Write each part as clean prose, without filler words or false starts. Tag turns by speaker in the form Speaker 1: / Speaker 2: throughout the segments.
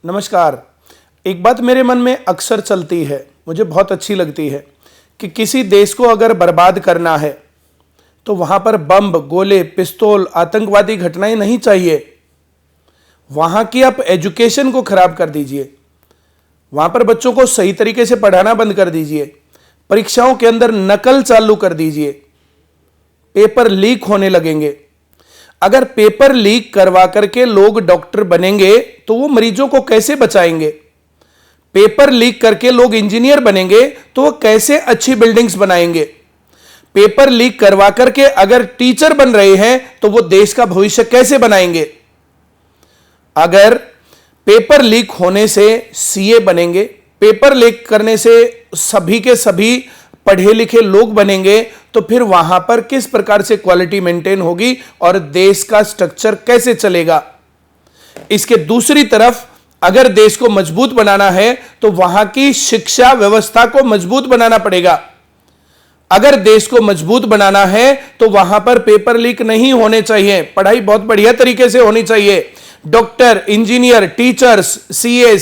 Speaker 1: नमस्कार। एक बात मेरे मन में अक्सर चलती है, मुझे बहुत अच्छी लगती है कि किसी देश को अगर बर्बाद करना है तो वहां पर बम, गोले, पिस्तौल, आतंकवादी घटनाएं नहीं चाहिए। वहां की आप एजुकेशन को खराब कर दीजिए, वहां पर बच्चों को सही तरीके से पढ़ाना बंद कर दीजिए, परीक्षाओं के अंदर नकल चालू कर दीजिए, पेपर लीक होने लगेंगे। अगर पेपर लीक करवा करके लोग डॉक्टर बनेंगे तो वो मरीजों को कैसे बचाएंगे? पेपर लीक करके लोग इंजीनियर बनेंगे तो वो कैसे अच्छी बिल्डिंग्स बनाएंगे? पेपर लीक करवा करके अगर टीचर बन रहे हैं तो वो देश का भविष्य कैसे बनाएंगे? अगर पेपर लीक होने से सीए बनेंगे, पेपर लीक करने से सभी के सभी पढ़े लिखे लोग बनेंगे, तो फिर वहां पर किस प्रकार से क्वालिटी मेंटेन होगी और देश का स्ट्रक्चर कैसे चलेगा? इसके दूसरी तरफ अगर देश को मजबूत बनाना है तो वहां की शिक्षा व्यवस्था को मजबूत बनाना पड़ेगा। अगर देश को मजबूत बनाना है तो वहां पर पेपर लीक नहीं होने चाहिए, पढ़ाई बहुत बढ़िया तरीके से होनी चाहिए। डॉक्टर, इंजीनियर, टीचर्स, सीए,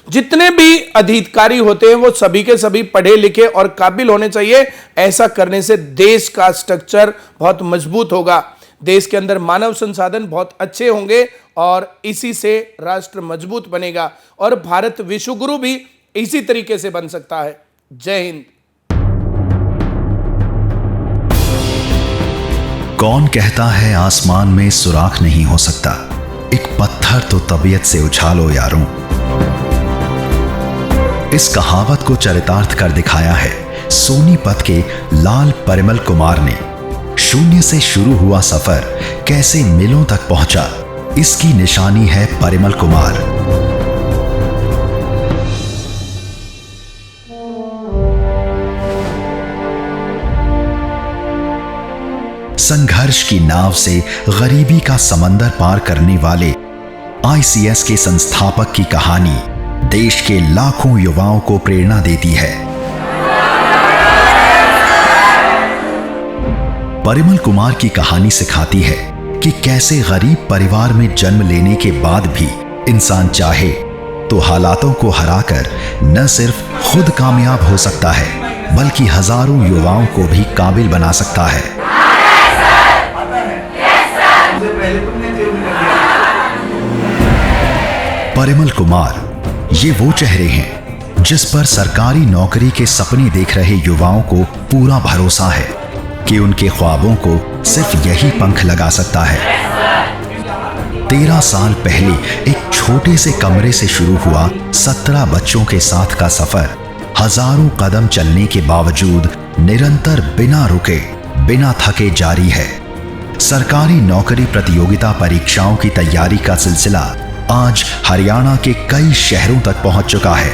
Speaker 1: जितने भी अधिकारी होते हैं वो सभी के सभी पढ़े लिखे और काबिल होने चाहिए। ऐसा करने से देश का स्ट्रक्चर बहुत मजबूत होगा, देश के अंदर मानव संसाधन बहुत अच्छे होंगे और इसी से राष्ट्र मजबूत बनेगा और भारत विश्वगुरु भी इसी तरीके से बन सकता है। जय हिंद।
Speaker 2: कौन कहता है आसमान में सुराख नहीं हो सकता? एक पत्थर तो तबीयत से उछालो यारों। इस कहावत को चरितार्थ कर दिखाया है सोनीपत के लाल परिमल कुमार ने। शून्य से शुरू हुआ सफर कैसे मिलों तक पहुंचा, इसकी निशानी है परिमल कुमार। संघर्ष की नाव से गरीबी का समंदर पार करने वाले आईसीएस के संस्थापक की कहानी देश के लाखों युवाओं को प्रेरणा देती है। परिमल कुमार की कहानी सिखाती है कि कैसे गरीब परिवार में जन्म लेने के बाद भी इंसान चाहे तो हालातों को हराकर न सिर्फ खुद कामयाब हो सकता है बल्कि हजारों युवाओं को भी काबिल बना सकता है। परिमल कुमार ये वो चेहरे हैं जिस पर सरकारी नौकरी के सपने देख रहे युवाओं को पूरा भरोसा है कि उनके ख्वाबों को सिर्फ यही पंख लगा सकता है। 13 साल पहले एक छोटे से कमरे से शुरू हुआ 17 बच्चों के साथ का सफर हजारों कदम चलने के बावजूद निरंतर बिना रुके बिना थके जारी है। सरकारी नौकरी प्रतियोगिता परीक्षाओं की तैयारी का सिलसिला आज हरियाणा के कई शहरों तक पहुंच चुका है।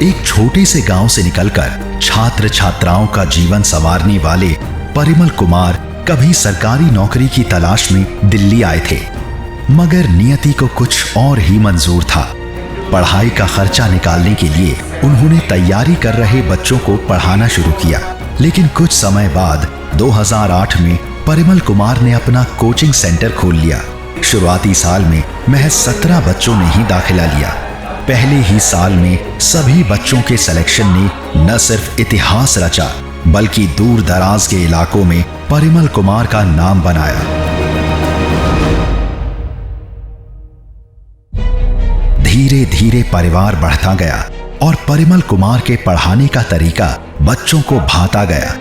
Speaker 2: एक छोटे से गांव से निकलकर छात्र छात्राओं का जीवन संवारने वाले परिमल कुमार कभी सरकारी नौकरी की तलाश में दिल्ली आए थे, मगर नियति को कुछ और ही मंजूर था। पढ़ाई का खर्चा निकालने के लिए उन्होंने तैयारी कर रहे बच्चों को पढ़ाना शुरू किया। लेकिन कुछ समय बाद 2008 में परिमल कुमार ने अपना कोचिंग सेंटर खोल लिया। शुरुआती साल में महज 17 बच्चों ने ही दाखिला लिया। पहले ही साल में सभी बच्चों के सिलेक्शन ने न सिर्फ इतिहास रचा बल्कि दूर दराज के इलाकों में परिमल कुमार का नाम बनाया। धीरे धीरे परिवार बढ़ता गया और परिमल कुमार के पढ़ाने का तरीका बच्चों को भाता गया।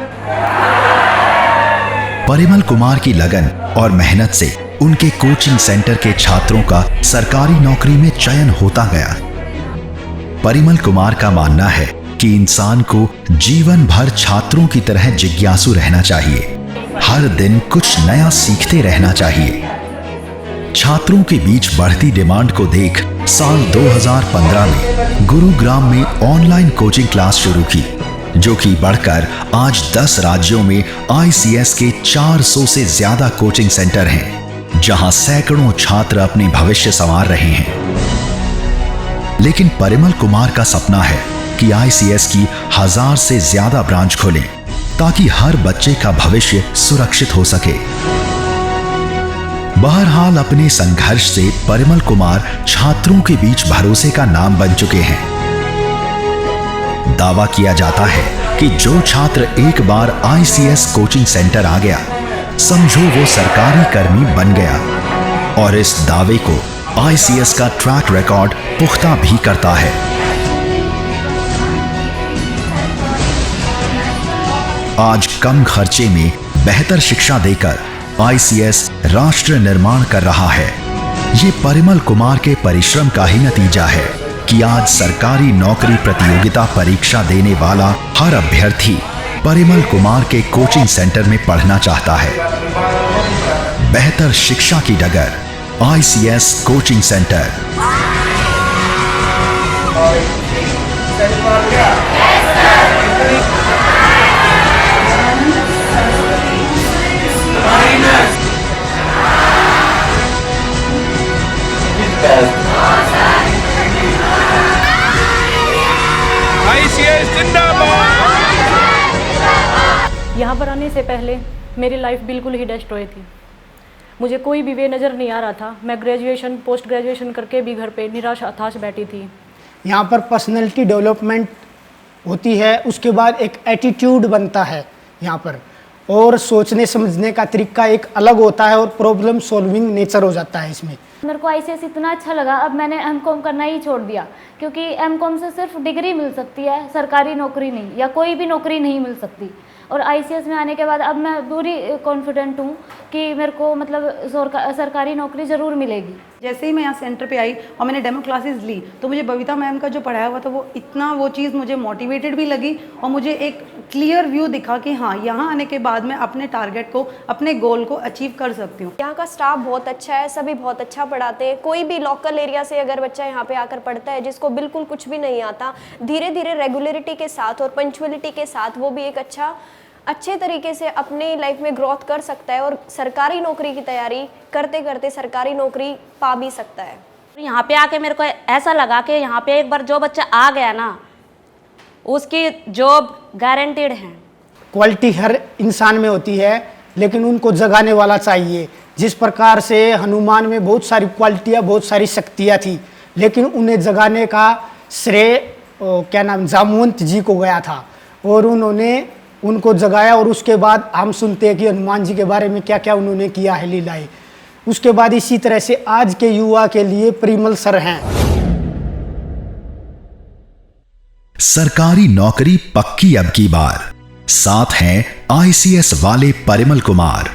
Speaker 2: परिमल कुमार की लगन और मेहनत से उनके कोचिंग सेंटर के छात्रों का सरकारी नौकरी में चयन होता गया। परिमल कुमार का मानना है कि इंसान को जीवन भर छात्रों की तरह जिज्ञासु रहना चाहिए, हर दिन कुछ नया सीखते रहना चाहिए। छात्रों के बीच बढ़ती डिमांड को देख साल 2015 में गुरुग्राम में ऑनलाइन कोचिंग क्लास शुरू की, जो कि बढ़कर आज 10 राज्यों में आईसीएस के 400 से ज्यादा कोचिंग सेंटर हैं, जहां सैकड़ों छात्र अपने भविष्य संवार रहे हैं। लेकिन परिमल कुमार का सपना है कि आईसीएस की 1000 से ज्यादा ब्रांच खोलें ताकि हर बच्चे का भविष्य सुरक्षित हो सके। बहरहाल अपने संघर्ष से परिमल कुमार छात्रों के बीच भरोसे का नाम बन चुके हैं। दावा किया जाता है कि जो छात्र एक बार ICS कोचिंग सेंटर आ गया, समझो वो सरकारी कर्मी बन गया। और इस दावे को ICS का ट्रैक रिकॉर्ड पुख्ता भी करता है। आज कम खर्चे में बेहतर शिक्षा देकर ICS राष्ट्र निर्माण कर रहा है। ये परिमल कुमार के परिश्रम का ही नतीजा है कि आज सरकारी नौकरी प्रतियोगिता परीक्षा देने वाला हर अभ्यर्थी परिमल कुमार के कोचिंग सेंटर में पढ़ना चाहता है। बेहतर शिक्षा की डगर ICS कोचिंग सेंटर।
Speaker 3: यहाँ पर आने से पहले मेरी लाइफ बिल्कुल ही डिस्ट्रॉय थी। मुझे कोई भी वे नज़र नहीं आ रहा था। मैं ग्रेजुएशन पोस्ट ग्रेजुएशन करके भी घर पे निराश हताश बैठी थी।
Speaker 4: यहाँ पर पर्सनैलिटी डेवलपमेंट होती है, उसके बाद एक एटीट्यूड बनता है यहाँ पर, और सोचने समझने का तरीका एक अलग होता है और प्रॉब्लम सॉल्विंग नेचर हो जाता है इसमें।
Speaker 5: मेरे को ICS इतना अच्छा लगा, अब मैंने MCOM करना ही छोड़ दिया, क्योंकि MCOM से सिर्फ डिग्री मिल सकती है, सरकारी नौकरी नहीं, या कोई भी नौकरी नहीं मिल सकती। और ICS में आने के बाद अब मैं पूरी कॉन्फिडेंट हूँ कि मेरे को मतलब सरकारी नौकरी ज़रूर मिलेगी।
Speaker 6: जैसे ही मैं यहाँ सेंटर पे आई और मैंने डेमो क्लासेस ली, तो मुझे बबीता मैम का जो पढ़ाया हुआ था वो इतना, वो चीज़ मुझे मोटिवेटेड भी लगी और मुझे एक क्लियर व्यू दिखा कि हाँ, यहाँ आने के बाद मैं अपने टारगेट को, अपने गोल को अचीव कर सकती हूँ।
Speaker 7: यहाँ का स्टाफ बहुत अच्छा है, सभी बहुत अच्छा पढ़ाते हैं। कोई भी लोकल एरिया से अगर बच्चा यहाँ पे आकर पढ़ता है जिसको बिल्कुल कुछ भी नहीं आता, धीरे धीरे रेगुलरिटी के साथ और पंक्चुअलिटी के साथ वो भी एक अच्छे तरीके से अपनी लाइफ में ग्रोथ कर सकता है और सरकारी नौकरी की तैयारी करते करते सरकारी नौकरी पा भी सकता है।
Speaker 8: यहाँ पे आके मेरे को ऐसा लगा कि यहाँ पे एक बार जो बच्चा आ गया ना, उसकी जॉब गारंटीड है।
Speaker 4: क्वालिटी हर इंसान में होती है, लेकिन उनको जगाने वाला चाहिए। जिस प्रकार से हनुमान में बहुत सारी क्वालिटियाँ, बहुत सारी शक्तियाँ थी, लेकिन उन्हें जगाने का श्रेय जामवंत जी को गया था, और उन्होंने उनको जगाया। और उसके बाद हम सुनते हैं कि हनुमान जी के बारे में क्या क्या उन्होंने किया है लीलाएं। उसके बाद इसी तरह से आज के युवा के लिए परिमल सर हैं।
Speaker 2: सरकारी नौकरी पक्की अब की बार। साथ हैं ICS वाले परिमल कुमार।